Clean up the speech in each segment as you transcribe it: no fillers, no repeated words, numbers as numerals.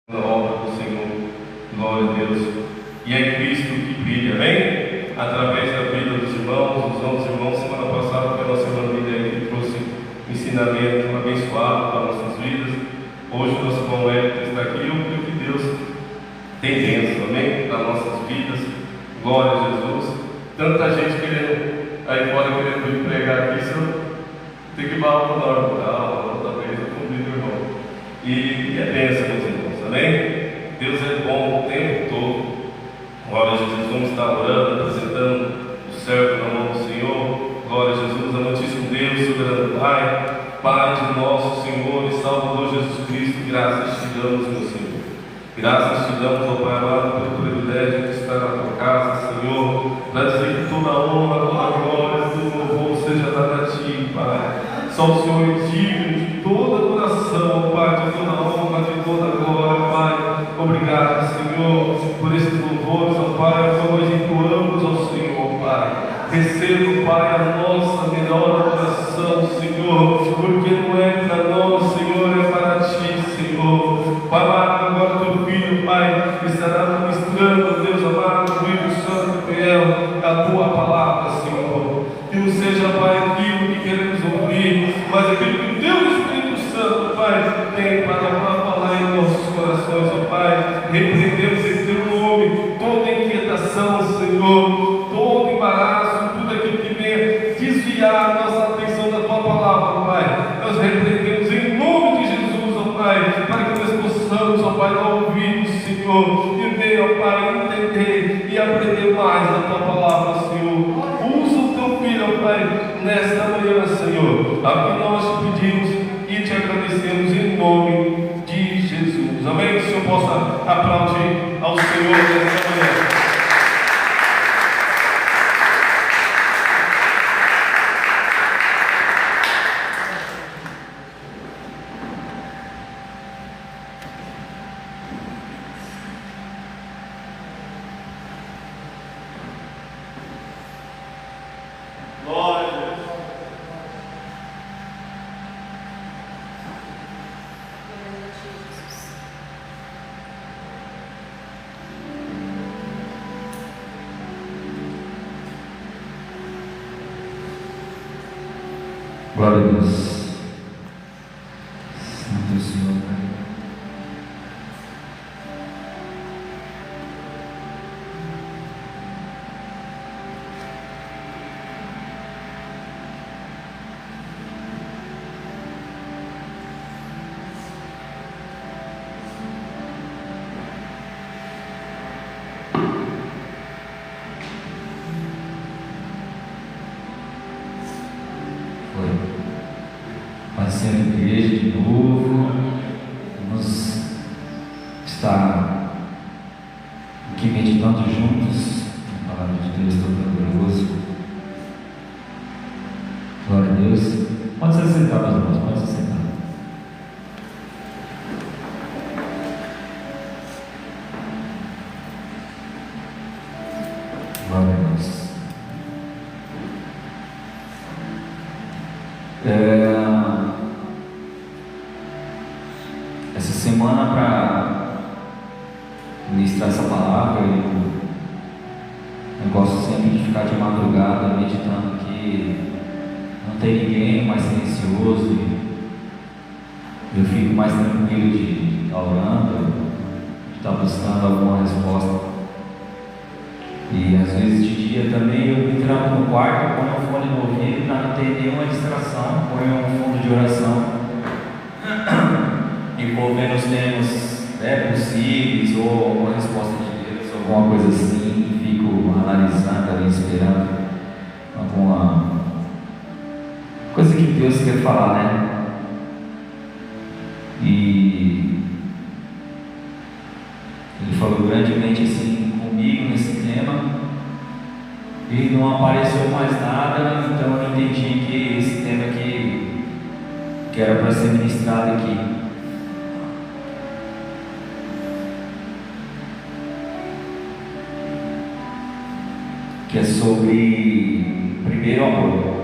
na obra do Senhor, glória a Deus. E é Cristo que brilha, amém? Através da vida dos irmãos, semana passada pela semana que trouxe ensinamento abençoado para nossas vidas. Hoje nosso irmão Hélio está aqui, eu creio que Deus tem bênção, amém? Para nossas vidas, glória a Jesus. Tanta gente querendo, aí fora querendo vir pregar aqui, tem que balar o normal, outra vez eu convido o irmão. E é bênção, meus irmãos, amém? Deus é bom o tempo todo. Glória a Jesus, vamos estar orando, apresentando o servo na mão do Senhor. Glória a Jesus, amantíssimo Deus, soberano Pai, Pai de nosso Senhor e Salvador Jesus Cristo, graças te damos, meu Senhor. Graças te damos, ó Pai amado, pelo privilégio de estar na tua casa, Senhor, para dizer que toda a honra, toda a glória, todo o louvor seja dado a ti, Pai. Só o Senhor é digno de toda adoração, Pai, de toda a honra, de toda a glória, Pai. Obrigado, Senhor, por esses louvores, ó Pai, que nós imploramos ao Senhor, Pai. Receba, Pai, a nossa melhor adoração, Senhor, porque não é para nós, Senhor, é para ti, Senhor. Pai amado, agora teu filho, Pai, estará ministrando, Deus amado, Espírito Santo e fiel, a tua palavra, Senhor. Que não seja, Pai, aquilo que queremos ouvir, mas aquilo que o teu Espírito Santo, Pai, tem para falar em nossos corações, ó Pai. Repreendemos em teu nome toda inquietação, Senhor, todo embaraço, tudo aquilo que venha desviar a nossa atenção da tua palavra, Pai. Nós repreendemos em nome de Jesus, ó Pai, para que nós possamos, ó Pai, ouvir o Senhor e ver, ó Pai, entender e aprender mais da tua palavra, Senhor. Usa o teu filho, ó Pai, nesta manhã, Senhor. A que nós te pedimos e te agradecemos em nome de Jesus. Amém? Que o Senhor possa aplaudir ao Senhor nesta manhã. Glória a Deus. Santo Senhor. Sendo igreja de novo, vamos estar aqui meditando juntos na palavra de Deus Todo-Poderoso. Glória a Deus. Pode se sentar, meus irmãos, pode se sentar. Glória a Deus. Essa semana, para ministrar essa palavra, eu gosto sempre de ficar de madrugada meditando aqui. Não tem ninguém, mais silencioso, e eu fico mais tranquilo de estar orando, de estar buscando alguma resposta. E às vezes de dia também eu entro no quarto, ponho um fone no ouvido para não ter nenhuma distração, ponho um fundo de oração envolvendo os temas possíveis, ou alguma resposta de Deus, alguma coisa assim, e fico analisando ali, esperando alguma coisa que Deus quer falar, né? E Ele falou grandemente assim comigo nesse tema, e não apareceu mais nada, então eu entendi que esse tema aqui que era para ser ministrado aqui. Que é sobre primeiro amor.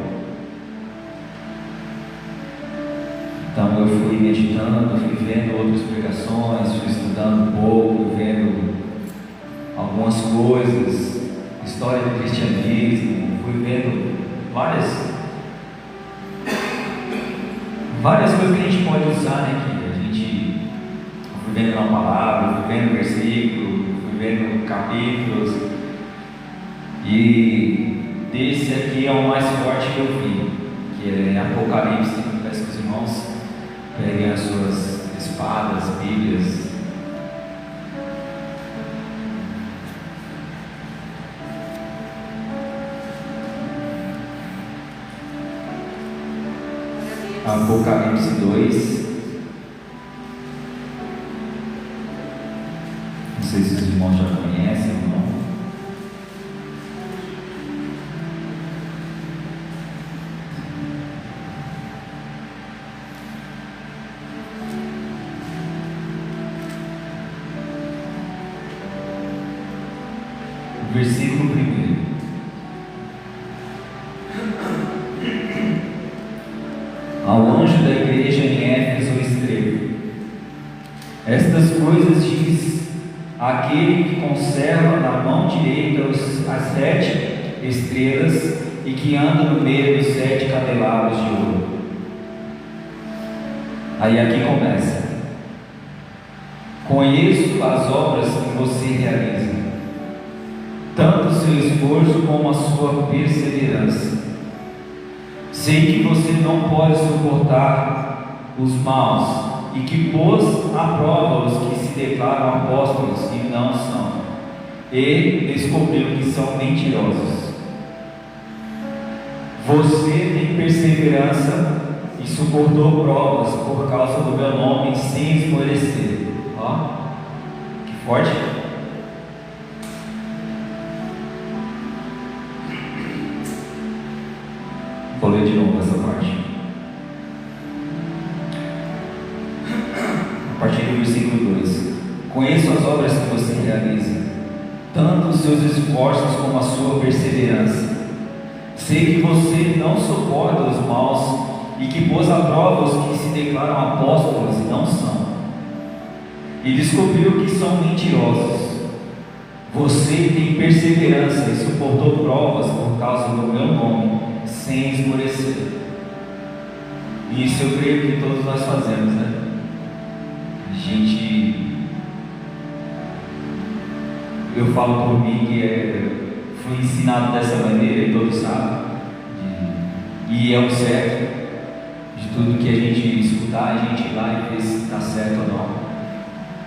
Então eu fui meditando, fui vendo outras pregações, fui estudando coisas, história do cristianismo, fui vendo várias coisas que a gente pode usar, né? Que a gente fui vendo na palavra, fui vendo versículo, fui vendo capítulos, e desse aqui é o mais forte que eu vi, que é Apocalipse. Peço que os irmãos peguem as suas espadas, bíblias. Apocalipse 2. Não sei se os irmãos já conhecem ou não. Versículo 1. Ao anjo da igreja em Éfeso escreve: estas coisas diz aquele que conserva na mão direita as 7 estrelas e que anda no meio dos 7 candelabros de ouro. Aí aqui começa: conheço as obras que você realiza, tanto o seu esforço como a sua perseverança. Sei que você não pode suportar os maus e que pôs à prova os que se declaram apóstolos e não são, e descobriu que são mentirosos. Você tem perseverança e suportou provas por causa do meu nome sem esmorecer. Ó, que forte! Vou ler de novo essa parte. A partir do versículo 2: conheço as obras que você realiza, tanto os seus esforços como a sua perseverança. Sei que você não suporta os maus e que pôs à prova os que se declaram apóstolos e não são, e descobriu que são mentirosos. Você tem perseverança e suportou provas por causa do meu nome, sem esmorecer. Isso eu creio que todos nós fazemos, né? Eu falo por mim que fui ensinado dessa maneira e todos sabem, e é o certo de tudo que a gente escutar, a gente ir lá e ver se está certo ou não.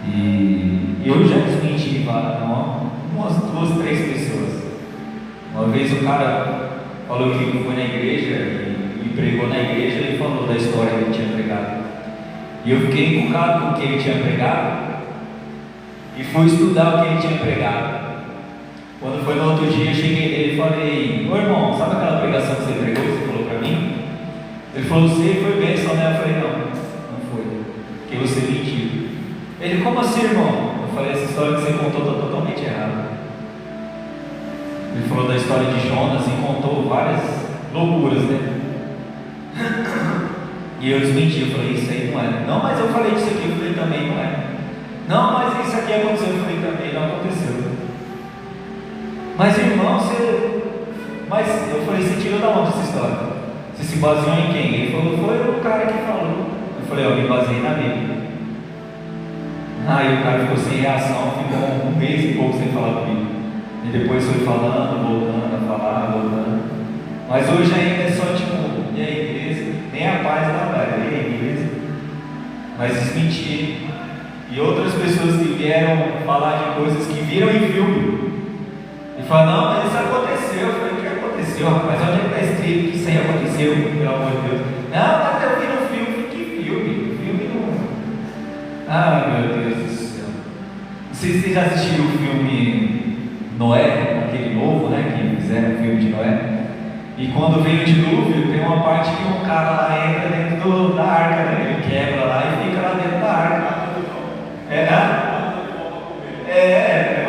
E eu já desmenti umas 2, 3 pessoas. Uma vez o cara falou que foi na igreja e pregou na igreja, ele falou da história que ele tinha pregado. E eu fiquei encucado com o que ele tinha pregado e fui estudar o que ele tinha pregado. Quando foi no outro dia, eu cheguei nele e falei: ô irmão, sabe aquela pregação que você pregou, que você falou para mim? Ele falou: você foi bênção, né? Eu falei: não foi, porque você mentiu. Ele: como assim, irmão? Eu falei: essa história que você contou está totalmente errada. Ele falou da história de Jonas e contou várias loucuras, né? E eu desmenti, eu falei: isso aí não é. Não, mas eu falei disso aqui, eu falei: também não é. Não, mas isso aqui aconteceu, eu falei: também não aconteceu. Mas irmão, mas eu falei: você tirou da onde essa história? Você se baseou em quem? Ele falou: foi o cara que falou. Eu falei: eu me baseei na Bíblia. Aí o cara ficou sem reação, ficou 1 mês e pouco sem falar comigo. E depois foi falando, voltando a falar, voltando. Mas hoje ainda é só tipo: e a igreja? Nem a paz da velha, e a igreja? Mas desmentir. E outras pessoas que vieram falar de coisas que viram em filme. E falaram: não, mas isso aconteceu. Eu falei: o que aconteceu? Mas onde é que está escrito que isso aí aconteceu? Pelo amor de Deus. Não, mas eu vi no filme. Que filme? Filme não. Ah, meu Deus do céu. Não sei se vocês já assistiram o filme Noé, aquele novo, né? Que fizeram o filme de Noé. E quando vem o dilúvio, tem uma parte que um cara lá entra dentro da arca, né? Ele quebra lá e fica lá dentro da arca.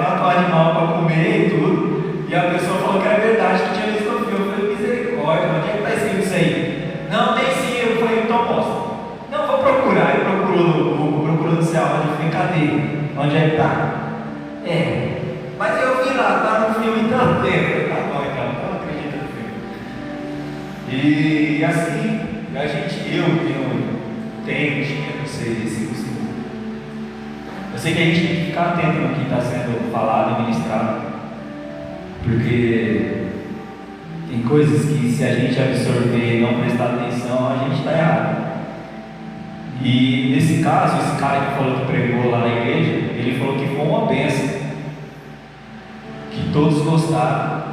Matou animal para comer e tudo. E a pessoa falou que era verdade, que tinha visto no filme. Eu falei: misericórdia, onde é que está escrito isso aí? Não, tem sim. Eu falei: então mostra. Não, vou procurar. Ele procurou no Google, procurando se aonde. Eu falei: cadê? Onde é que está? Mas eu vi lá, tá filme tanto tempo. Tá bom, então, não acredito no filme. E assim, tinha, não sei, esse costume. Eu sei que a gente tem que ficar atento no que está sendo falado e ministrado, porque tem coisas que, se a gente absorver e não prestar atenção, a gente está errado. E nesse caso, esse cara que falou que pregou lá na igreja, ele falou que foi uma bênção, que todos gostaram,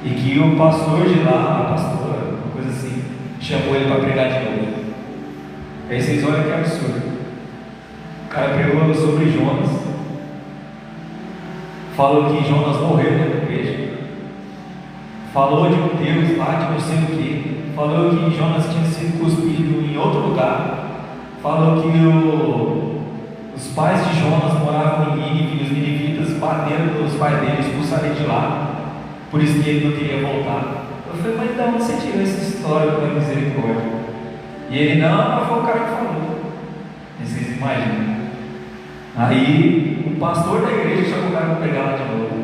e que o pastor de lá, a pastora, uma coisa assim, chamou ele para pregar de novo. Aí vocês olham que absurdo. O cara pregou sobre Jonas, falou que Jonas morreu dentro do peixe, falou de um Deus lá de não sei o que, falou que Jonas tinha sido cuspido em outro lugar, falou que os pais de Jonas moravam em Nínive e os ninivitas bateram nos pais dele, expulsaram ele de lá, por isso que ele não queria voltar. Eu falei, mas de onde você tirou essa história da misericórdia? E ele, não, mas foi o cara que falou. E vocês imaginam? Aí o pastor da igreja chamou o cara para pregar lá de novo.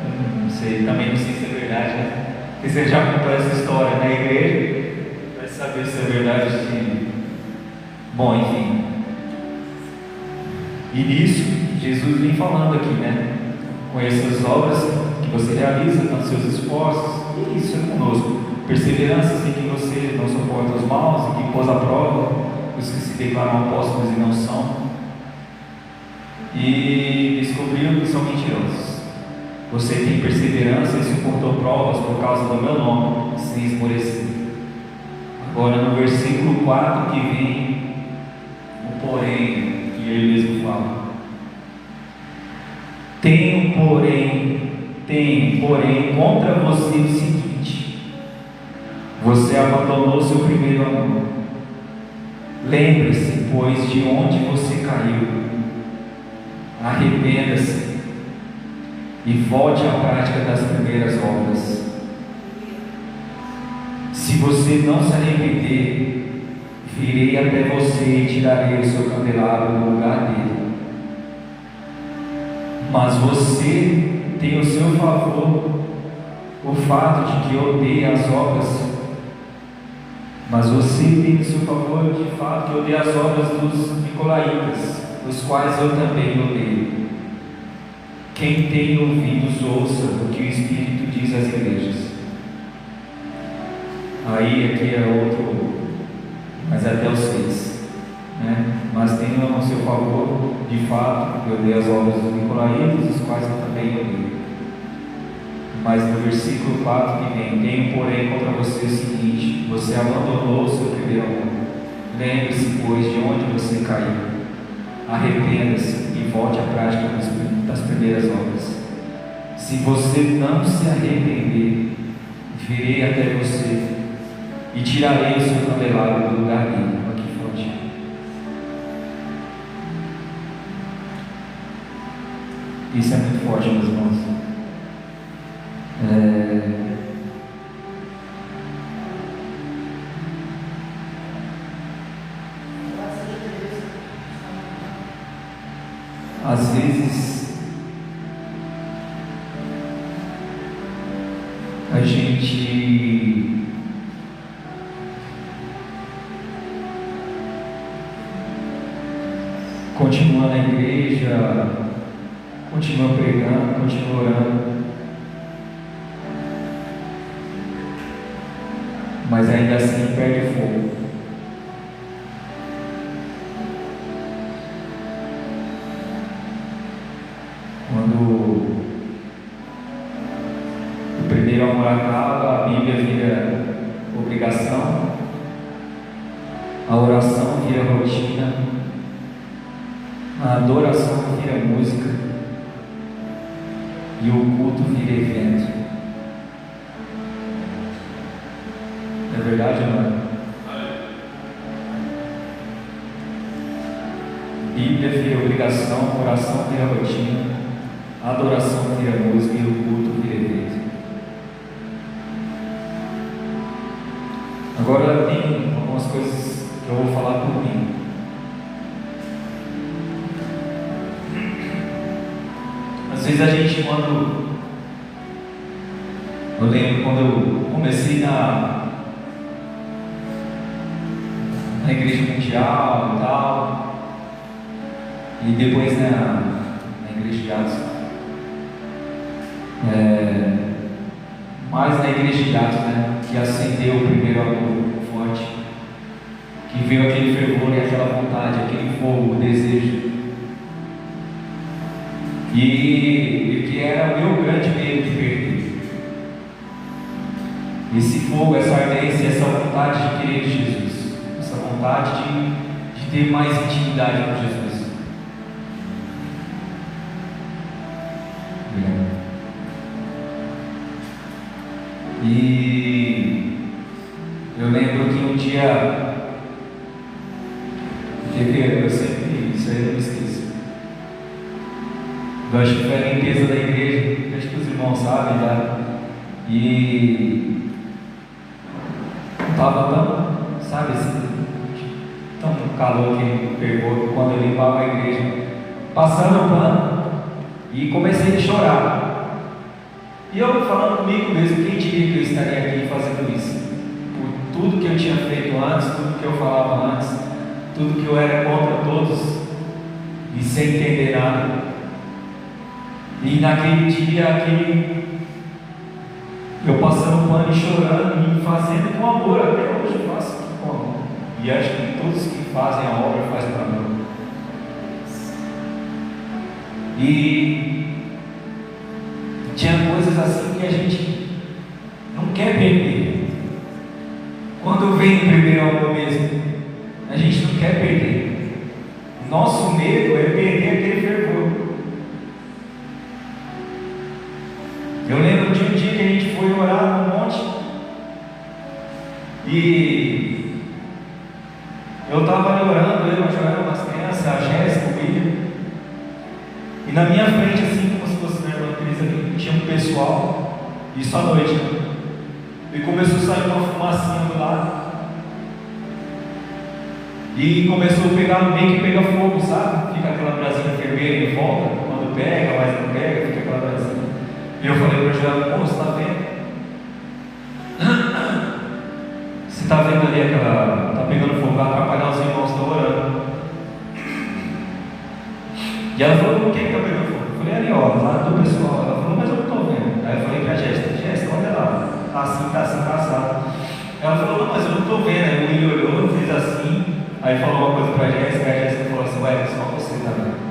Eu não sei, também não sei se é verdade, né? Porque você já contou essa história na igreja, vai saber se é verdade ou se... Bom, enfim. E nisso, Jesus vem falando aqui, né? Conheça as obras que você realiza, tanto seus esforços, e isso é conosco. Perseverança, assim, que você não suporta os maus e que pôs à prova os que se declaram apóstolos e não são, e descobriram que são mentirosos. Você tem perseverança e suportou provas por causa do meu nome, sem esmorecer. Agora no versículo 4 que vem o porém, que ele mesmo fala. Tenho, porém, contra você o seguinte: você abandonou seu primeiro amor. Lembre-se, pois, de onde você caiu. Arrependa-se e volte à prática das primeiras obras. Se você não se arrepender, virei até você e tirarei o seu candelabro do lugar dele. Mas você tem ao seu favor o fato de que odeia as obras. Mas você tem ao seu favor de fato que odeia as obras dos nicolaítas, os quais eu também odeio. Quem tem ouvidos, ouça o que o Espírito diz às igrejas. Aí aqui é outro, mas até o 6, né? Mas tem ao seu favor, de fato, que odeia as obras dos nicolaítas, os quais eu também odeio. Mas no versículo 4 que vem: tenho, porém, contra você o seguinte: você abandonou o seu primeiro amor. Lembre-se, pois, de onde você caiu. Arrependa-se e volte à prática das primeiras obras. Se você não se arrepender, virei até você e tirarei o seu candelabro do lugar dele. Aqui forte. Isso é muito forte, meus irmãos. Às vezes a gente continua na igreja, continua pregando, continua orando, mas ainda assim perde o fogo. Quando o primeiro amor acaba, a Bíblia vira obrigação, a oração vira rotina, a adoração vira música e o culto vira evento. É verdade ou não é? Bíblia vira obrigação, oração vira rotina, a adoração vira música e o culto vira evento. Agora tem algumas coisas que eu vou falar por mim. Às vezes a gente, eu lembro quando eu comecei na igreja mundial e tal, e depois na igreja de Atos, mais na igreja de Atos, né, que acendeu o primeiro amor forte, que veio aquele fervor e aquela vontade, aquele fogo, o desejo, e que era o meu grande medo de perder. Esse fogo, essa ardência, essa vontade de querer Jesus, essa vontade de ter mais intimidade com Jesus. E eu lembro que um dia, eu sempre, isso aí eu não esqueço. Eu acho que foi a limpeza da igreja, acho que os irmãos sabem, tá? E estava tão, sabe, tão calor que pegou quando eu limpava a igreja, passando o pano, e comecei a chorar. E eu falando comigo mesmo, quem diria que eu estaria aqui fazendo isso? Por tudo que eu tinha feito antes, tudo que eu falava antes, tudo que eu era contra todos, e sem entender nada. E naquele dia, eu passando o pano e chorando e fazendo com amor, até hoje eu faço com amor. E acho que todos que fazem a obra fazem para amor. E tinha coisas assim que a gente não quer perder. Quando vem o primeiro amor mesmo, a gente não quer perder. Nosso medo é perder aquele fervor. Eu lembro de um dia que a gente foi orar no monte e eu estava ali orando, eu chorando as crianças, a Jéssica, o William, e na minha frente, assim como se fosse na irmã Cris ali, tinha um pessoal, isso à noite, né? E começou a sair uma fumacinha do lado e começou a pegar, meio que pega fogo, sabe? Fica aquela brasinha vermelha em volta, quando pega, mas não pega, fica aquela brasinha. E eu falei para o Joel, pô, você está vendo? Você está vendo ali aquela, está pegando fogo, vai atrapalhar os irmãos que estão orando. E ela falou, o que está pegando fogo? Eu falei, ali ó, lá do pessoal. Ela falou, mas eu não estou vendo. Aí eu falei para a Jéssica, olha lá, está assim, assado. Ela falou, não, mas eu não estou vendo. Aí o William olhou, fez assim, aí falou uma coisa para a Jéssica falou assim, ué, só você está vendo.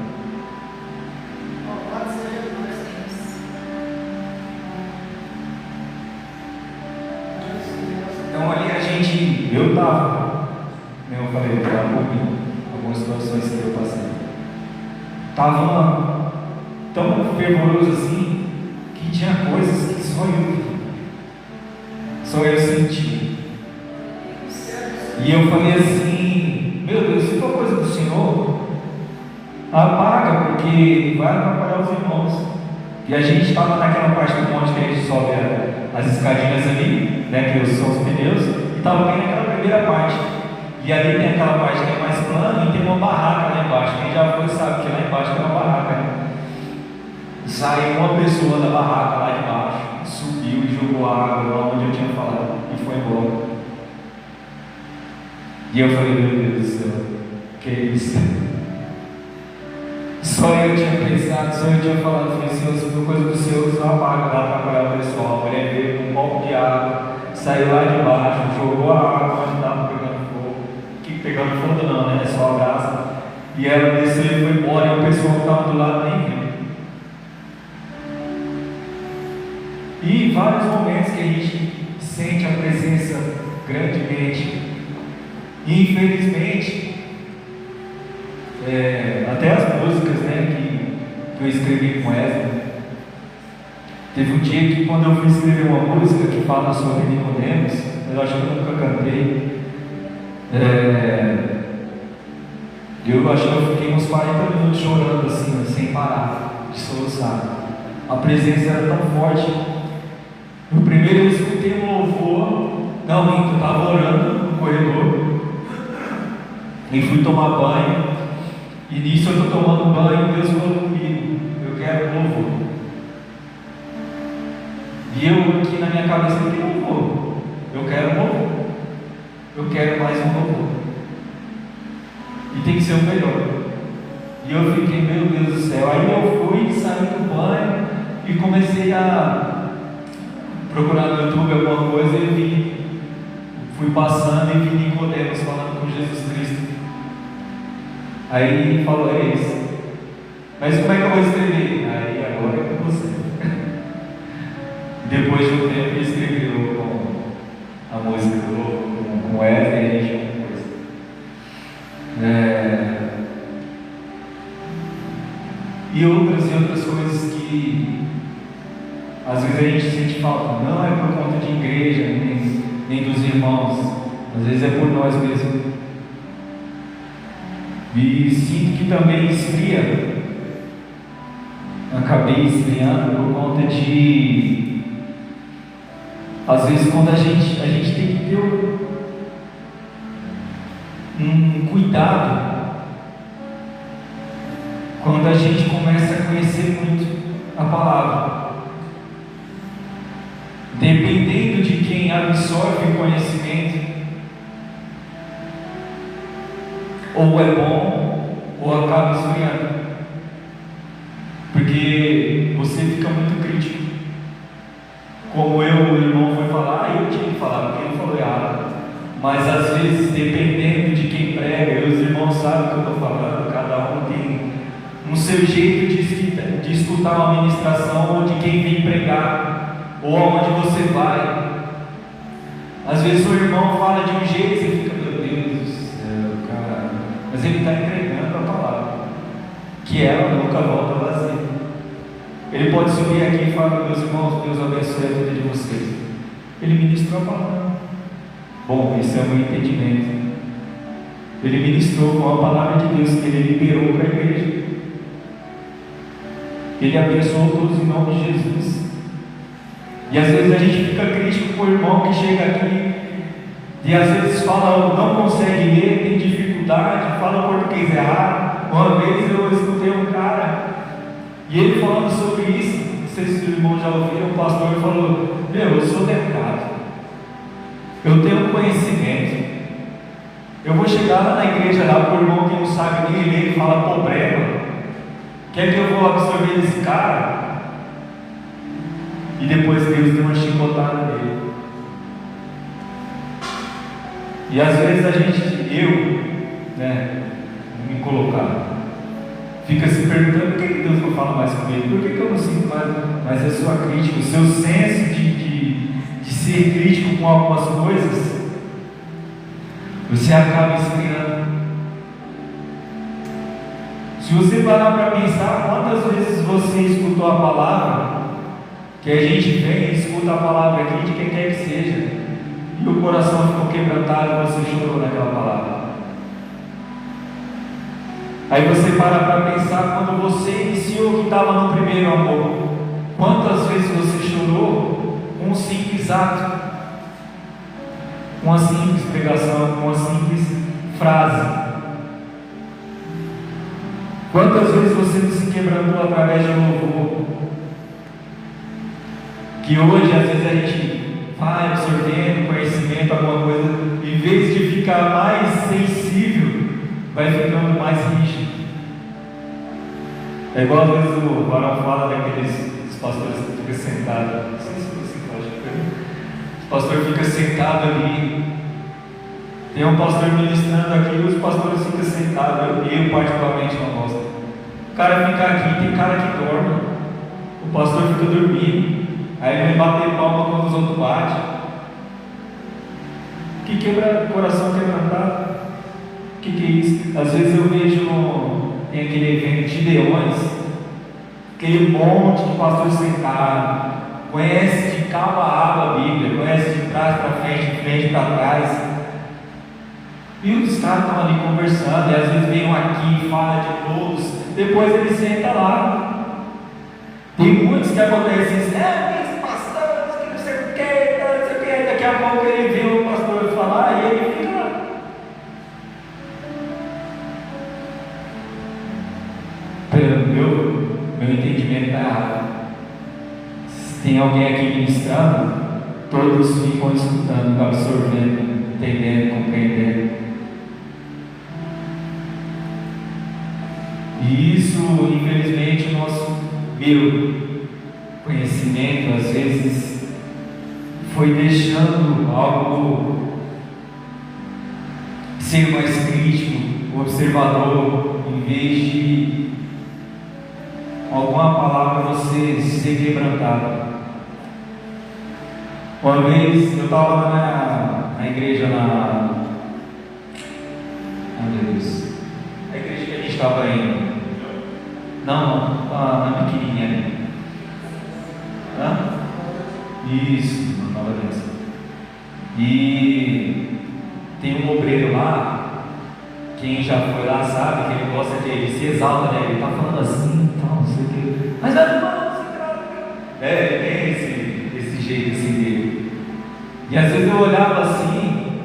Então ali eu estava, eu falei para algumas situações que eu passei, estava tão fervoroso assim, que tinha coisas que só eu senti. E eu falei assim, meu Deus, se for coisa do Senhor, apaga, porque vai atrapalhar os irmãos. E a gente estava naquela parte do monte que a gente sobe as escadinhas ali, né, que são os pneus, e estava bem naquela primeira parte. E ali tem aquela parte que é mais plana e tem uma barraca lá embaixo. Quem já foi sabe que lá embaixo tem uma barraca, né? Saiu uma pessoa da barraca lá de baixo, subiu e jogou água lá onde eu tinha falado e foi embora. E eu falei, meu Deus do céu, que isso? Só eu tinha pensado, só eu tinha falado, falei, Senhor, se for coisa do Senhor, só apaga lá para apagar o pessoal. A mulher veio com um copo de água, saiu lá de baixo, jogou a água onde estava pegando fogo. Que pegando fogo não, né? É só a brasa. E ela desceu e foi embora, e o pessoal que estava do lado nem viu. E vários momentos que a gente sente a presença grandemente. E infelizmente, até as músicas, né, que eu escrevi com ela. Teve um dia que quando eu fui escrever uma música que fala sobre Nicodemos, eu acho que eu nunca cantei. Eu acho que eu fiquei uns 40 minutos chorando assim, sem parar de soluçar. A presença era tão forte. No primeiro eu escutei um louvor, eu estava orando no corredor e fui tomar banho. E nisso eu estou tomando banho e Deus falou comigo, eu quero um louvor. E eu aqui na minha cabeça, por que não vou? Eu quero um robô. Eu quero mais um robô. E tem que ser o melhor. E eu fiquei, meu Deus do céu. Aí eu fui, saí do banho e comecei a procurar no YouTube alguma coisa e fui passando e vi Nicodemos falando com Jesus Cristo. Aí ele falou, é isso. Mas como é que eu vou escrever? Aí agora é com você. Depois de um tempo ele escreveu com a música com Wesley e a gente e outras coisas que às vezes a gente sente falta. Não é por conta de igreja, nem dos irmãos, às vezes é por nós mesmos. E sinto que também esfria. Acabei esfriando por conta de, às vezes, quando a gente tem que ter um cuidado quando a gente começa a conhecer muito a palavra. Dependendo de quem absorve o conhecimento, ou é bom ou acaba esfriando, porque você fica muito crítico. Como o irmão foi falar, eu tinha que falar, porque ele falou errado. Mas às vezes, dependendo de quem prega, os irmãos sabem o que eu estou falando, cada um tem um seu jeito de escutar uma ministração, ou de quem vem pregar, ou aonde você vai. Às vezes o irmão fala de um jeito e você fica, meu Deus do céu, cara. Mas ele está entregando a palavra, que ela nunca volta vazia. Ele pode subir aqui e falar, meus irmãos, Deus abençoe a vida de vocês. Ele ministrou a palavra. Bom, esse é o meu entendimento. Ele ministrou com a palavra de Deus que ele liberou para a igreja. Ele abençoou todos em nome de Jesus. E às vezes a gente fica crítico com o irmão que chega aqui e às vezes fala, não consegue ler, tem dificuldade, fala português errado. Uma vez eu escutei um cara e ele falando sobre isso, não sei se os irmãos já ouviram, o pastor falou, eu sou deputado, eu tenho conhecimento, eu vou chegar lá na igreja lá para o irmão que não sabe nem ler e fala problema, quer que eu vou absorver esse cara? E depois Deus deu uma chicotada nele. E às vezes a gente, me colocar, fica se perguntando por que Deus não fala mais comigo, por que eu não sinto mais? Mas a sua crítica, o seu senso de ser crítico com algumas coisas, você acaba esfriando. Se você parar para pensar, quantas vezes você escutou a palavra, que a gente vem e escuta a palavra aqui de quem quer que seja, e o coração ficou quebrantado e você chorou naquela palavra. Aí você para pensar quando você iniciou que estava no primeiro amor, quantas vezes você chorou com um simples ato, com uma simples pregação, com uma simples frase. Quantas vezes você não se quebrantou através de um louvor? Que hoje às vezes a gente vai absorvendo conhecimento, alguma coisa, em vez de ficar mais sensível, vai ficando mais rígido. É igual às vezes o varão fala daqueles pastores que ficam sentados, não sei se você pode ver, o pastor fica sentado ali, tem um pastor ministrando aqui e os pastores ficam sentados, eu particularmente não gosto. O cara fica aqui, tem cara que dorme, o pastor fica dormindo, aí vem bater palma quando os outros batem. Que quebra coração quebrantado. O que é isso? Às vezes eu vejo tem aquele evento de leões, aquele monte de pastores sentados, conhece de cabo a rabo a Bíblia, conhece de trás para frente, de frente para trás. E os caras estão ali conversando, e às vezes vem um aqui e fala de todos, depois ele senta lá. Tem muitos que acontecem assim, esse pastor, que não sei o que, não sei o que, daqui a pouco ele vê o pastor falar e ele fica lá. Meu entendimento está errado. Se tem alguém aqui ministrando, todos ficam escutando, absorvendo, entendendo, compreendendo. E isso, infelizmente, o meu conhecimento, às vezes, foi deixando algo ser mais crítico, observador, em vez de alguma palavra você ser quebrantado. Uma vez eu estava na igreja a igreja que a gente estava indo. Não, na pequenininha ali. Isso, na Nova Aliança. E tem um obreiro lá, quem já foi lá sabe que ele gosta de, ele se exalta, né? Ele tá falando assim, tal, não sei o que. Mas ele tem esse jeito assim dele. E às vezes eu olhava assim,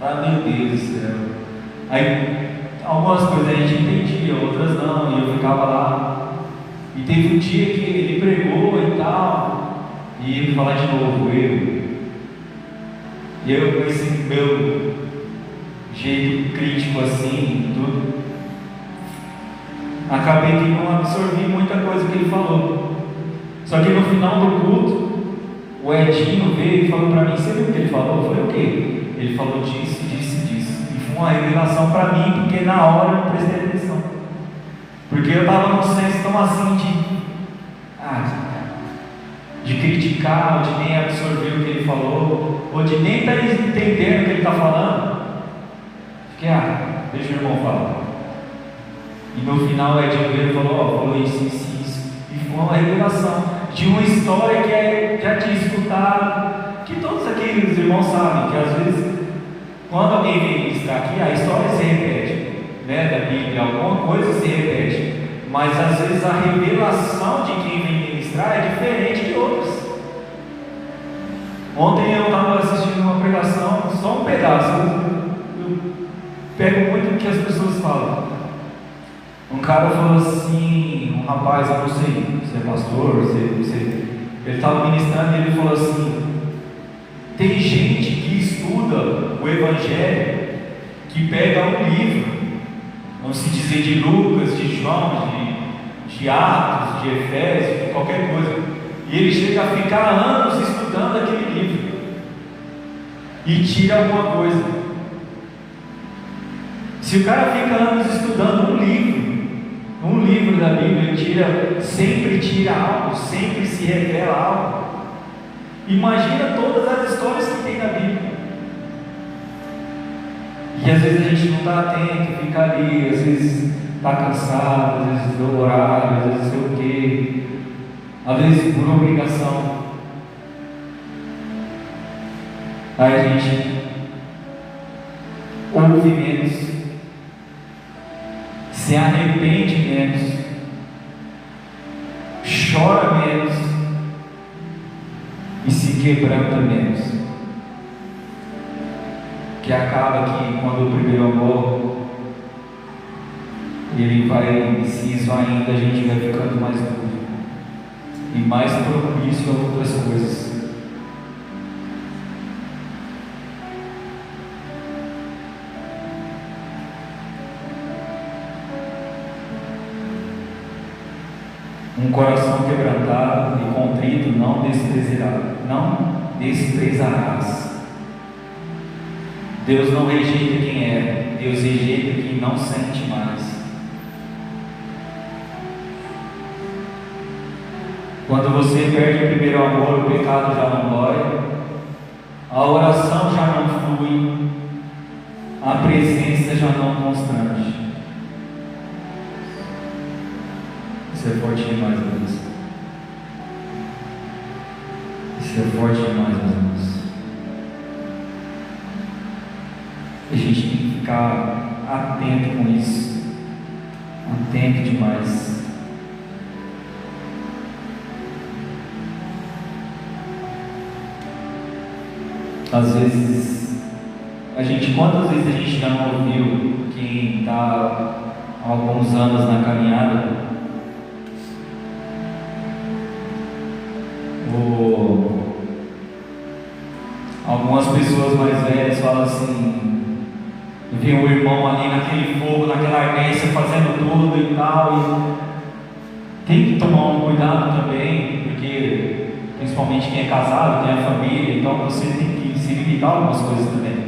meu Deus do céu. Aí algumas coisas a gente entendia, outras não, e eu ficava lá. E teve um dia que ele pregou e tal, e ele falar de novo, e eu com esse meu jeito crítico assim, tudo, acabei que não absorvi muita coisa que ele falou. Só que no final do culto, o Edinho veio e falou para mim: você viu o que ele falou? Eu falei: o quê? Ele falou disso. E foi uma revelação para mim, porque na hora eu não prestei atenção. Porque eu estava num senso tão assim de criticar, ou de nem absorver o que ele falou, ou de nem estar entendendo o que ele está falando. Fiquei, deixa o irmão falar. E no final o Edinho veio e falou isso. E foi uma revelação de uma história que já tinha escutado, que todos aqueles irmãos sabem, que às vezes, quando alguém vem ministrar aqui, a história se repete, né, da Bíblia, alguma coisa se repete, mas às vezes a revelação de quem vem ministrar é diferente de outros. Ontem eu estava assistindo uma pregação, só um pedaço, eu pego muito o que as pessoas falam. Um cara falou assim, um rapaz, eu não sei se é pastor, ele estava ministrando e ele falou assim: tem gente que estuda o Evangelho, que pega um livro, vamos se dizer, de Lucas, de João, de Atos, de Efésios, de qualquer coisa, e ele chega a ficar anos estudando aquele livro e tira alguma coisa. Se o cara fica anos estudando um livro da Bíblia, sempre tira algo, sempre se revela algo. Imagina todas as histórias que tem na Bíblia. E às vezes a gente não está atento, fica ali, às vezes está cansado, às vezes do horário, às vezes sei o quê, às vezes por obrigação. Aí a gente ouve menos, se arrepende menos, chora menos e se quebranta menos. Que acaba que quando o primeiro amor ele vai se esvaindo, a gente vai ficando mais duro e mais propício a outras coisas. Um coração quebrantado e contrito não desprezarás. Deus não rejeita quem é, Deus rejeita quem não sente mais. Quando você perde o primeiro amor, o pecado já não dói, a oração já não flui, a presença já não constrange. Isso é forte demais, meu Deus. Isso é forte demais, meus irmãos. A gente tem que ficar atento com isso. Atento demais. Às vezes, quantas vezes a gente já não ouviu quem está há alguns anos na caminhada? pessoas mais velhas falam assim, vê o irmão ali naquele fogo, naquela ardência, fazendo tudo e tal, e tem que tomar um cuidado também, porque principalmente quem é casado, quem é família, então você tem que se limitar a algumas coisas também.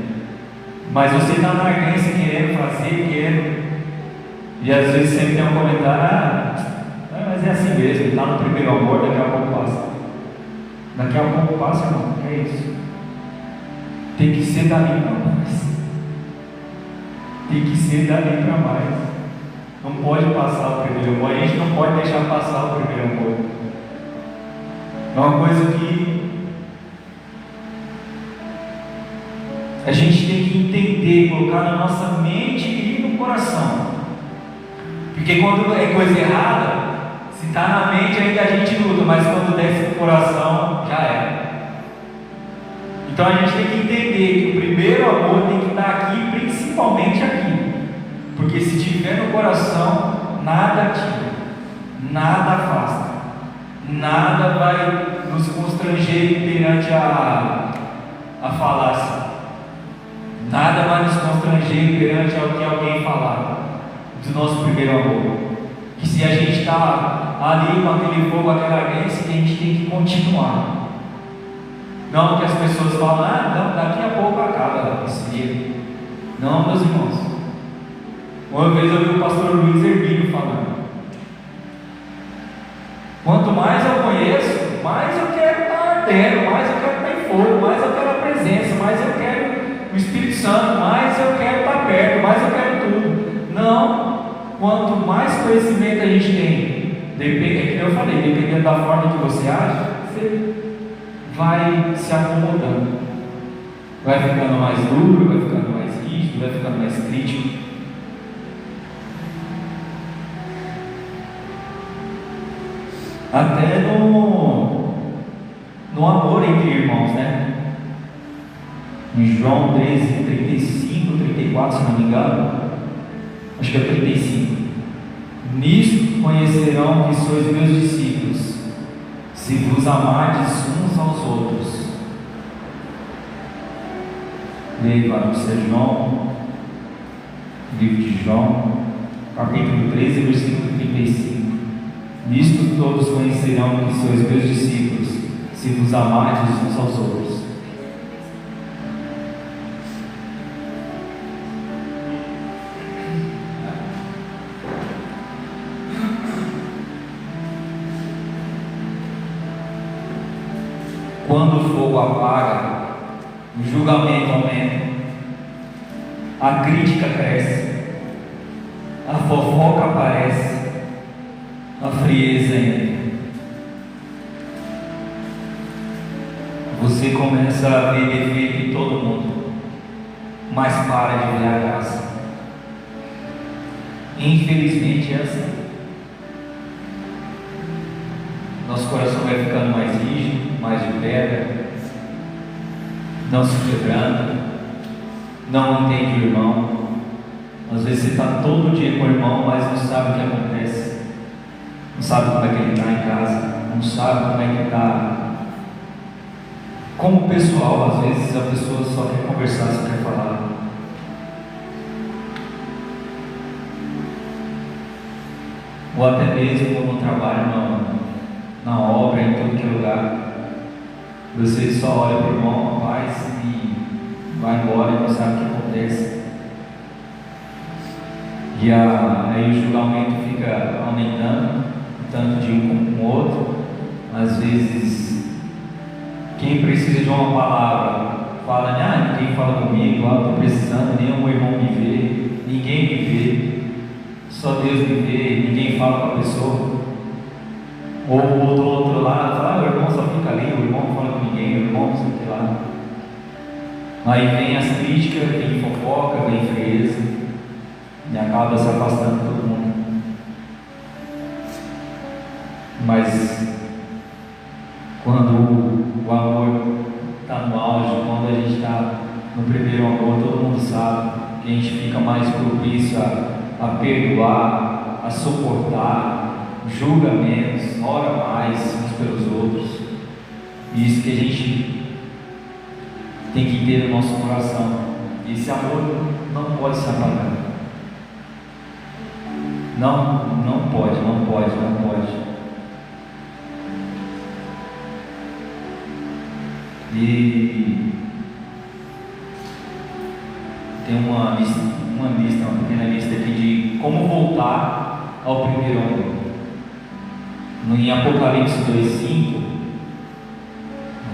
Mas você está na ardência querendo fazer, e às vezes sempre tem um comentário, mas é assim mesmo, está no primeiro amor, daqui a pouco passa. Daqui a pouco passa, irmão, é isso. Tem que ser dali para mais. Tem que ser dali para mais. Não pode passar o primeiro amor, a gente não pode deixar passar o primeiro amor. É uma coisa que a gente tem que entender, colocar na nossa mente e no coração. Porque quando é coisa errada, se está na mente ainda a gente luta, mas quando desce no coração, já é. Então a gente tem que entender que o primeiro amor tem que estar aqui, principalmente aqui. Porque se estiver no coração, nada tira, nada afasta, nada vai nos constranger perante a falácia. Nada vai nos constranger perante ao que alguém falar do nosso primeiro amor. Que se a gente está ali com aquele fogo, aquela ardência, a gente tem que continuar. Não que as pessoas falam, não, daqui a pouco acaba esse dia. Não, meus irmãos. Uma vez eu vi o pastor Luiz Hermínio falando: quanto mais eu conheço, mais eu quero estar ardendo, mais eu quero estar em fogo, mais eu quero a presença, mais eu quero o Espírito Santo, mais eu quero estar perto, mais eu quero tudo. Não, quanto mais conhecimento a gente tem, depende, é que eu falei, dependendo da forma que você age, você vai se acomodando, vai ficando mais duro, vai ficando mais rígido, vai ficando mais crítico. Até no amor entre irmãos, né? Em João 13, 35, 34, se não me engano, acho que é 35. Nisto conhecerão que sois meus discípulos, se vos amardes uns aos outros. Leia para você João, livro de João, capítulo 13, versículo 35. Nisto todos conhecerão que sois meus discípulos, se vos amardes uns aos outros. Quando o fogo apaga, o julgamento aumenta, a crítica cresce, a fofoca aparece, a frieza entra. Você começa a ver defeito em todo mundo, mas para de ver a graça. Infelizmente é assim. Nosso coração vai ficando mais rígido, mais de pedra, não se quebrando, não entende o irmão. Às vezes você está todo dia com o irmão, mas não sabe o que acontece, não sabe como é que ele está em casa, não sabe como é que está. Como pessoal, às vezes a pessoa só quer conversar, só quer falar. Ou até mesmo no trabalho, na obra, em todo que lugar. Você só olha para o irmão, paz, e vai embora e não sabe o que acontece. E aí o julgamento fica aumentando, tanto de um com o outro. Às vezes, quem precisa de uma palavra fala, ninguém fala comigo, estou precisando, nenhum irmão me vê, ninguém me vê, só Deus me vê, ninguém fala com a pessoa. Ou do outro lado, fala, o irmão só fica ali, o irmão não fala com ninguém, o irmão não sei o que lá. Aí vem as críticas, vem fofoca, vem frieza, e acaba se afastando todo mundo. Mas quando o amor está no auge, quando a gente está no primeiro amor, todo mundo sabe que a gente fica mais propício a perdoar, a suportar, julga menos, ora mais uns pelos outros. Isso que a gente tem que ter no nosso coração. Esse amor não pode se apagar. Não pode. E tem uma pequena lista aqui de como voltar ao primeiro amor. Em Apocalipse 2:5,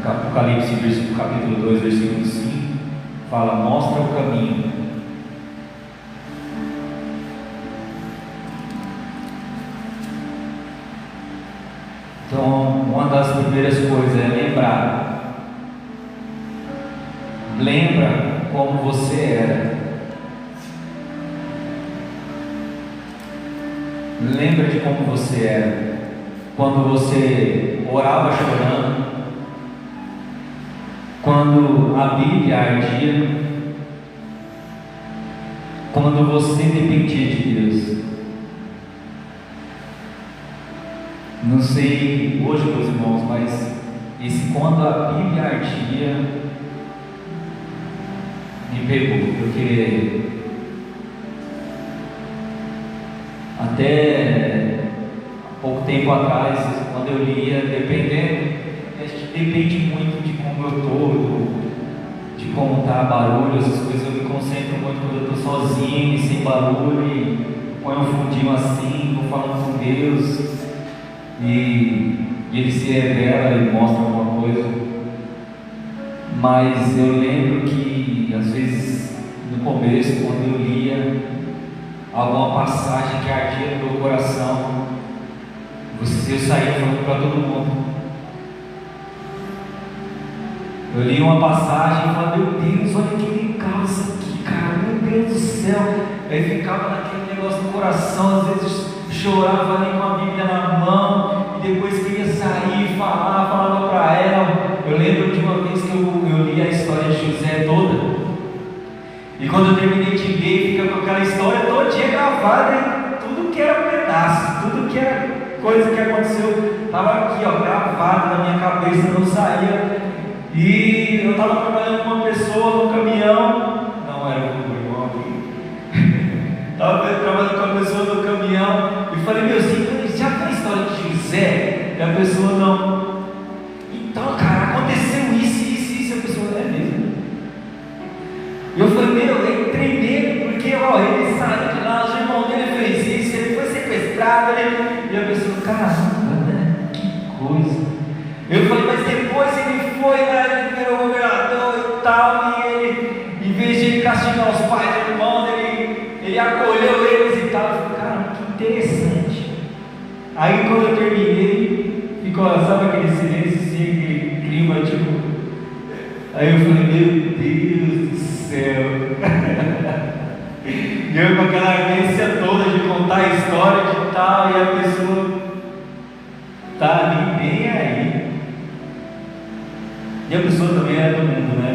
no Apocalipse capítulo 2, versículo 5, fala: mostra o caminho. Então, uma das primeiras coisas é lembrar. Lembra como você era. Lembra de como você era quando você orava chorando, quando a Bíblia ardia, quando você dependia de Deus. Não sei hoje, meus irmãos, mas quando a Bíblia ardia me pegou, porque até pouco tempo atrás, quando eu lia, a gente depende muito de como eu estou, de como está barulho, essas coisas. Eu me concentro muito quando eu estou sozinho, sem barulho, e ponho um fundinho assim, vou falando com Deus, e Ele se revela e mostra alguma coisa. Mas eu lembro que às vezes no começo, quando eu lia alguma passagem que ardia no meu coração, eu saía falando para todo mundo. Eu li uma passagem e falei: meu Deus, olha que legal isso aqui, cara, meu Deus do céu. Aí ficava naquele negócio no coração, às vezes chorava ali com a Bíblia na mão, e depois queria sair, falava para ela. Eu lembro de uma vez que eu li a história de José toda, e quando eu terminei de ler, fica com aquela história todinha gravada, tudo que era pedaço, tudo que era coisa que aconteceu, estava aqui, ó, gravado na minha cabeça, não saía. E eu estava trabalhando com uma pessoa no caminhão, não era o meu irmão aqui, estava trabalhando com uma pessoa no caminhão, e falei: meu Deus, já tem a história de José? E a pessoa: não. Então, cara, aconteceu isso, a pessoa: é mesmo? E eu falei: eu entrei nele, porque ele saiu de lá, os irmãos dele fez isso, ele foi sequestrado, e a pessoa: caramba, né? Que coisa. Eu falei: mas depois ele foi lá, ele virou governador e tal, e ele, em vez de ele castigar os pais e irmãos, ele acolheu eles e tal. Eu falei: cara, que interessante. Aí quando eu terminei, ficou, sabe aquele silêncio assim, aquele clima tipo. Aí eu falei: meu Deus do céu. E eu com aquela ardência toda de contar a história de tal, e a pessoa tá ali bem aí. E a pessoa também era do mundo, né?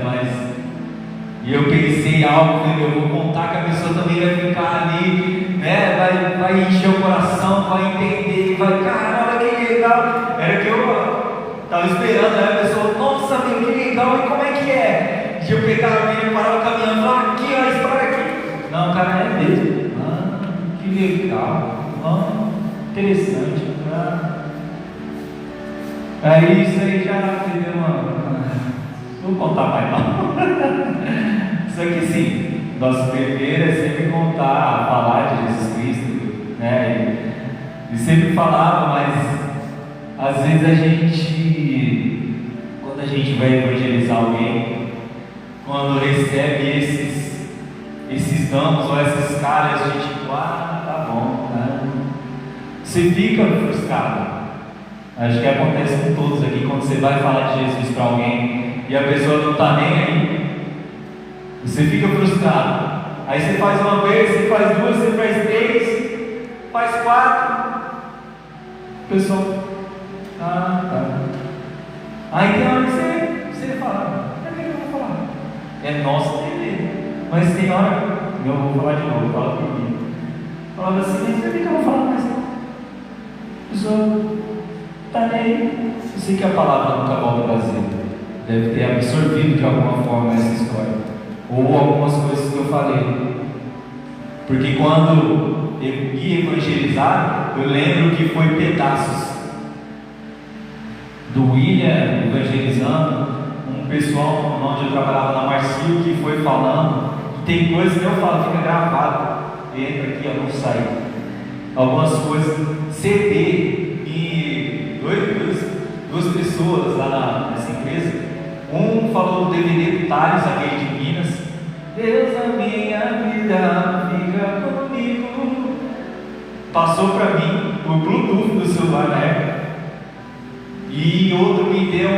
E eu pensei algo, eu vou contar que a pessoa também vai ficar ali, né? Vai encher o coração, vai entender, vai: cara, olha que legal. Era que eu estava esperando, né? A pessoa: nossa, meu, que legal, e como é que é? E eu pegava ele, parava o caminhão e falava: aqui, ó, a história aqui. Não, cara, é mesmo. Que legal. Interessante. Aí isso aí já me deu uma. Não vou contar mais não. Só que sim, nosso dever é sempre contar, falar de Jesus Cristo, né? E sempre falava, mas às vezes quando a gente vai evangelizar alguém, quando recebe esses dons ou essas caras de tipo: tá bom, né? Você fica frustrado. Acho que acontece com todos aqui, quando você vai falar de Jesus para alguém e a pessoa não está nem aí, você fica frustrado. Aí você faz uma vez, você faz duas, você faz três, faz quatro, o pessoal: tá. Aí tem hora que você fala: por que eu vou falar? É nosso dever. Mas tem hora, eu vou falar de novo, eu falo por mim. Falava assim: mas por que eu vou falar mais? A pessoa tá nem aí. Eu sei que a palavra nunca volta vazia. deve ter absorvido de alguma forma essa história, ou algumas coisas que eu falei. Porque quando eu ia evangelizar, eu lembro que foi pedaços do William evangelizando, um pessoal onde eu trabalhava na Marcio que foi falando, e tem coisas que eu falo, fica gravado, entra aqui, ó, não sai. Algumas coisas, CD, e duas pessoas lá nessa empresa, um falou do DVD do Thales, aquele de Minas, Deus a minha vida, fica comigo. Passou para mim por Bluetooth do celular na época. E outro me deu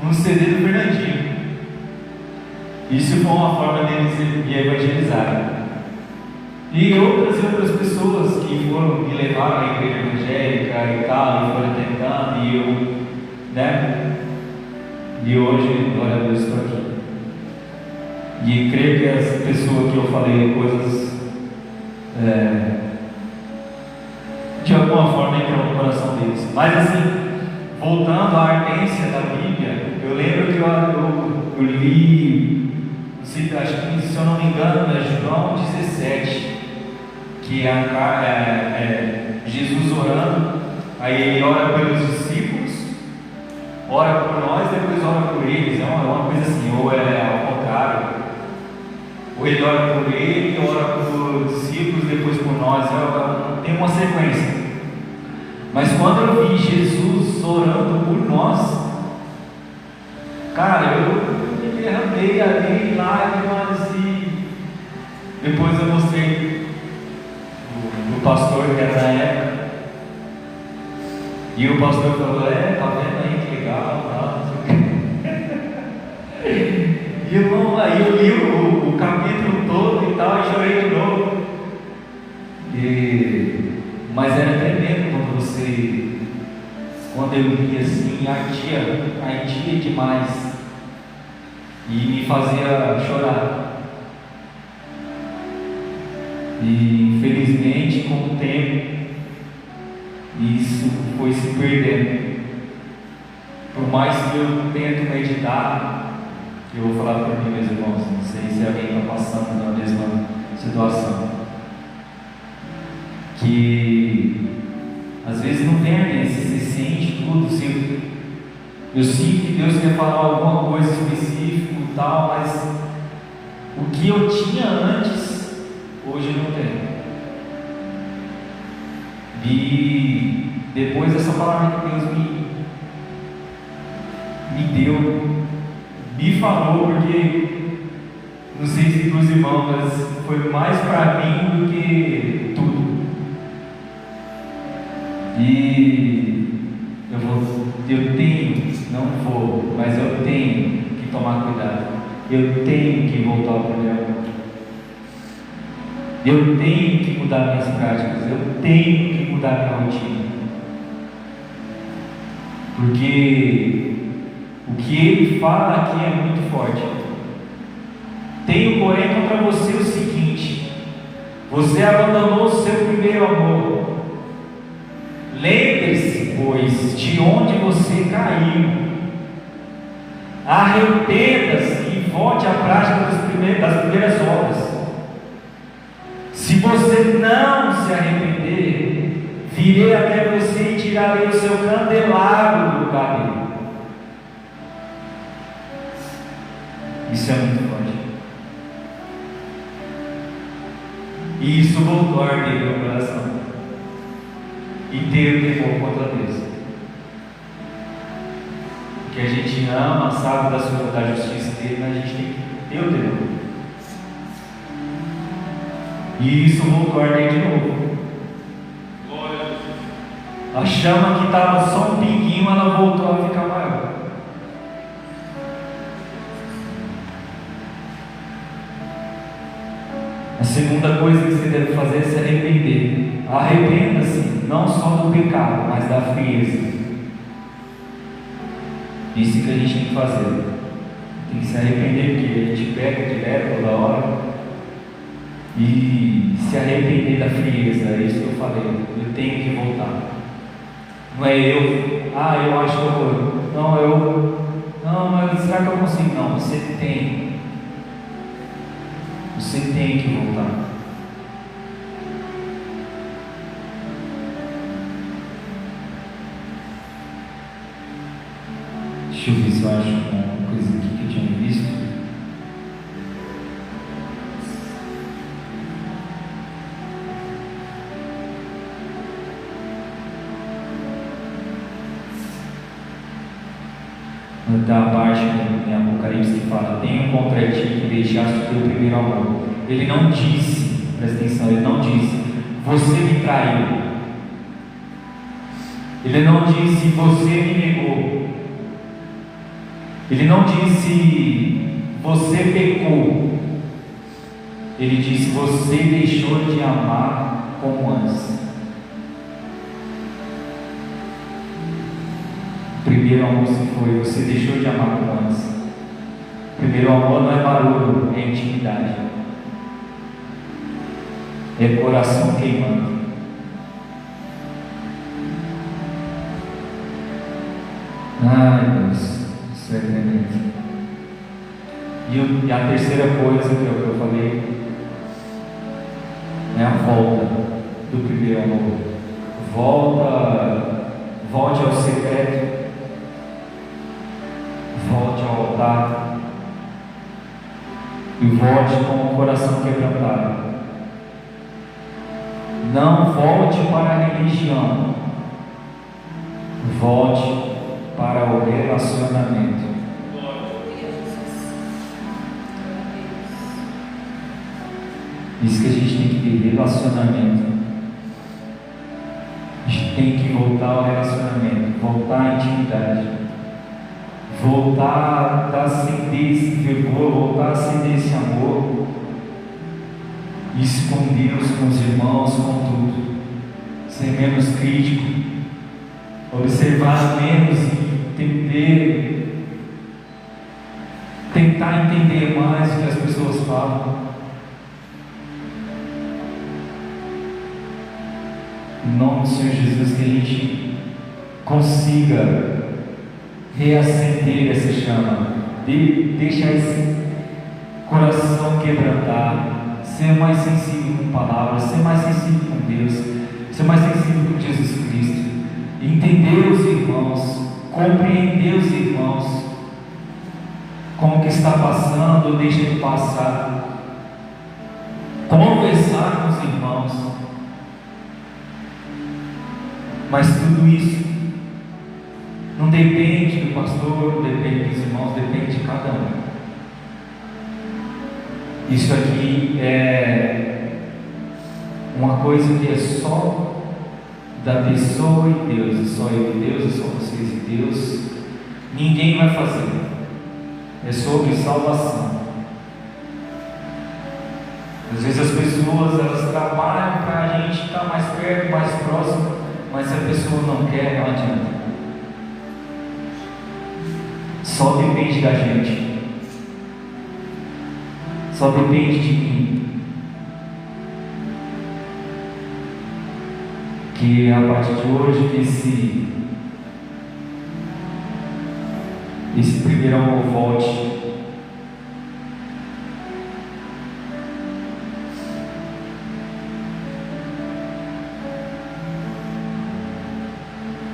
um CD do Fernandinho. Isso foi uma forma deles me evangelizarem. E outras pessoas que foram me levaram à igreja evangélica e tal, e foram tentando, e eu, né? E hoje, glória a Deus, estou aqui. E creio que as pessoas que eu falei coisas de alguma forma entraram no coração deles. Mas assim, voltando à ardência da Bíblia, eu lembro que eu li, não sei, acho que se eu não me engano, é João 17, que é Jesus orando, aí ele ora pelos discípulos, ora por nós, depois ora por eles, é uma coisa assim, ou é ao contrário. Ou ele ora por ele, ora por discípulos, depois por nós, tem uma sequência. Mas quando eu vi Jesus orando por nós, cara, eu me derramei ali, lágrimas, e depois eu mostrei o pastor que era na época, e o pastor falou, tá vendo aí que legal, tá? E irmão, aí eu li o capítulo todo e tal, e chorei de novo. Mas era tremendo quando eu li assim, ardia demais e me fazia chorar. E infelizmente, com o tempo, isso foi se perdendo. Por mais que eu tento meditar, eu vou falar para mim, meus irmãos, não sei se alguém está passando na mesma situação, que às vezes não tem ardência, você sente tudo, eu sinto que Deus quer falar alguma coisa específica e tal, mas o que eu tinha antes, hoje eu não tenho. E depois dessa palavra que Deus me deu, me falou, porque não sei se para os irmãos, mas foi mais para mim do que tudo. E eu tenho, não vou, mas eu tenho que tomar cuidado. Eu tenho que voltar ao primeiro amor. Eu tenho que mudar minhas práticas. Eu tenho que mudar minha rotina. Porque o que ele fala aqui é muito forte. Tenho, porém, contra você o seguinte: você abandonou o seu primeiro amor. Lembre-se, pois, de onde você caiu. Arrependa-se e volte à prática das primeiras obras. Se você não se arrepender, virei até você e tirarei o seu candelabro do cabelo. Isso é muito forte. E isso voltou a arder no meu coração. E ter o temor contra Deus. Porque a gente ama, sabe da justiça dele, mas a gente tem que ter o temor. E isso voltou a arder de novo. A chama que estava só um pinguinho, ela voltou a ficar maior. A segunda coisa que você deve fazer é se arrepender. Arrependa-se não só do pecado, mas da frieza. Isso que a gente tem que fazer. Tem que se arrepender, porque a gente peca direto toda hora. E se arrepender da frieza, é isso que eu falei. Eu tenho que voltar. Não é eu acho que eu vou. Não, Não, mas será que eu consigo? Não, você tem. Você tem que voltar. Deixa eu ver se eu acho uma coisa aqui que eu tinha visto. Da parte em Apocalipse que fala: tenho contra ti que deixaste o teu primeiro amor. Ele não disse, presta atenção, ele não disse, você me traiu. Ele não disse, você me negou. Ele não disse, você pecou. Ele disse, você deixou de amar como antes. O primeiro amor se foi, você deixou de amar como antes. O primeiro amor não é barulho, é intimidade. É coração queimando. Ai, Deus, isso é tremendo. E a terceira coisa que é o que eu falei é a volta do primeiro amor. Volte ao secreto, volte ao altar e volte com o coração quebrantado. Não volte para a religião, volte para o relacionamento. Isso que a gente tem que ter, relacionamento. A gente tem que voltar ao relacionamento, voltar à intimidade, voltar a acender esse fervor, voltar a acender esse amor. Isso com Deus, com os irmãos, com tudo. Ser menos crítico, observar menos e tentar entender mais o que as pessoas falam. Em nome do Senhor Jesus, que a gente consiga reacender essa chama, deixar esse coração quebrantar, ser mais sensível com palavras, ser mais sensível com Deus, ser mais sensível com Jesus Cristo, entender os irmãos, compreender os irmãos, como que está passando ou deixa de passar, conversar com os irmãos. Mas tudo isso não depende do pastor, não depende dos irmãos, depende de cada um. Isso aqui é uma coisa que é só da pessoa e Deus, é só eu e Deus, é só vocês e Deus. Ninguém vai fazer. É sobre salvação. Às vezes as pessoas elas trabalham para a gente estar mais perto, mais próximo, mas se a pessoa não quer, não adianta. Só depende da gente. Só depende de mim. Que a partir de hoje esse primeiro amor volte.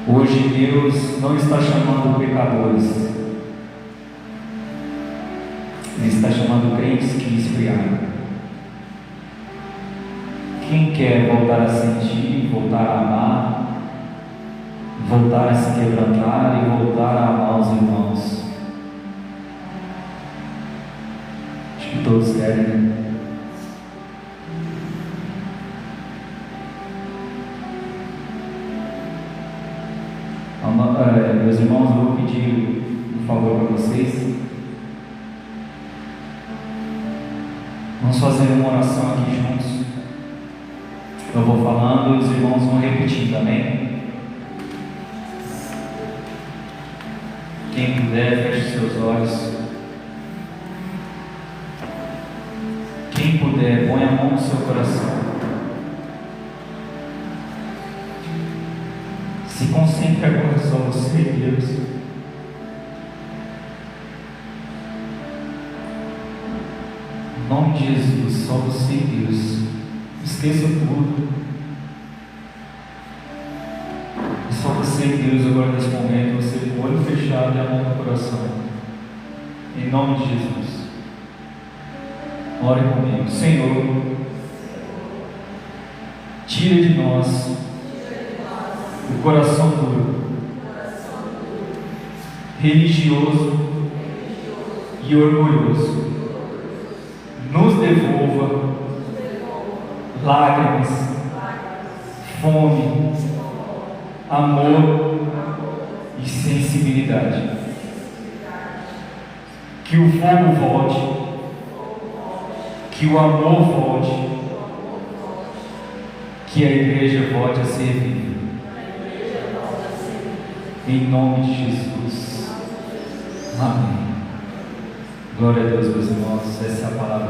Hoje Deus não está chamando pecadores, Ele está chamando crentes que esfriaram. Quem quer voltar a sentir, voltar a amar, voltar a se quebrantar e voltar a amar os irmãos? Acho que todos querem, né? Meus irmãos, eu vou pedir um favor para vocês. Vamos fazer uma oração aqui juntos. Eu vou falando e os irmãos vão repetindo, amém? Quem puder, feche seus olhos. Quem puder, põe a mão no seu coração. Se concentre agora só você e Deus. de Jesus, só você e Deus. Esqueça tudo. É só você e Deus agora nesse momento, você com o olho fechado e a mão no coração. Em nome de Jesus. Ore comigo. Senhor, tira de nós o coração duro, religioso e orgulhoso. Nos devolva lágrimas, fome, amor e sensibilidade. Que o fogo volte, que o amor volte, que a igreja volte a ser viva. Em nome de Jesus. Amém. Glória a Deus, meus irmãos. Essa é a palavra.